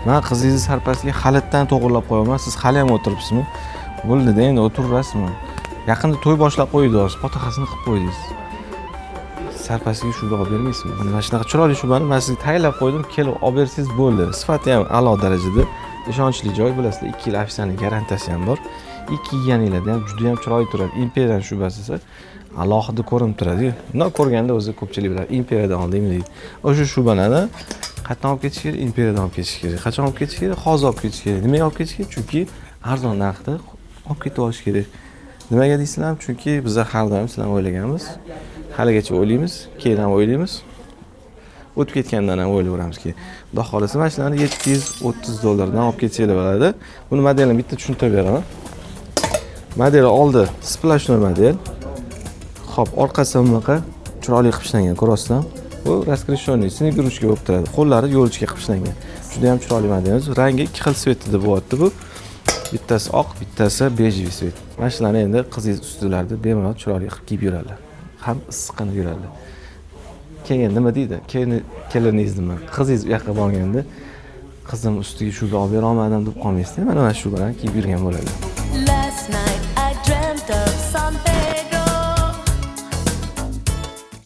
Men qizingizni sarpasiga xalatdan to'g'irlab qo'yaman, siz hali ham o'tiribsizmi? Bo'ldi-da, endi o'tirasizmi? Yaqinda to'y boshlab qo'ydingiz, fotosini qilib qo'ydingiz. Sarpasiga shuba olib bermaysizmi? Mana shunaqa chiroyli shubani men sizga tayyorlab qo'ydim, kelib olib bersangiz bo'ldi. Sifati ham a'lo darajada, ishonchli joy, bilasizlar, 2 yil ofitsialniy garantiyasi ham bor. 2 yeganinglarda ham juda ham chiroyli turadi. Imperial shubasi esa alohida ko'rinib turadi. Buni ko'rganda o'zi ko'pchilik biladi, Imperialdan oldingmi deydi. O'sha shubalarni qachon olib ketish kerak? Imperiyadan olib ketish kerak. Qachon olib ketish kerak? Hozir olib ketish kerak. Nimaga olib ketish kerak? Chunki arzon narxda olib ketib olish kerak. Nimaga deysizlarmi? Chunki biz har doim sizlarni o'ylaganmiz. Haligacha o'ylaymiz, keyin ham o'ylaymiz. O'tib ketgandan ham o'ylayveramizki, xudo xolasa mana shularni $730 dan olib ketsanglar bo'ladi. Buni modelini bitta tushuntirib beraman. Model oldi splashnoy model. Xo'p, orqasi bunaqa chiroyli qilib ishlangan, ko'rasizlar. Bu raskрешенный, sinib yuruvchiga bo'lib turadi. Qo'llari yo'lchiga qilib ishlangan. Juda ham chiroyli model. Rangi 2 xil svetida bo'lyapti bu. Bittasi oq, bittasi bejli svet. Mana shularni endi qizingiz ustilarida bemalol chiroyli qilib kiyib yuradilar. Ham issiqqina yuradi. Keyin nima deydi? Keliningiz nima? Qizingiz u yoqqa borganda qizim ustiga shuba olib bera olmadim deb qolmaysizda. Mana shu bilan kiyib yurgan bo'ladi.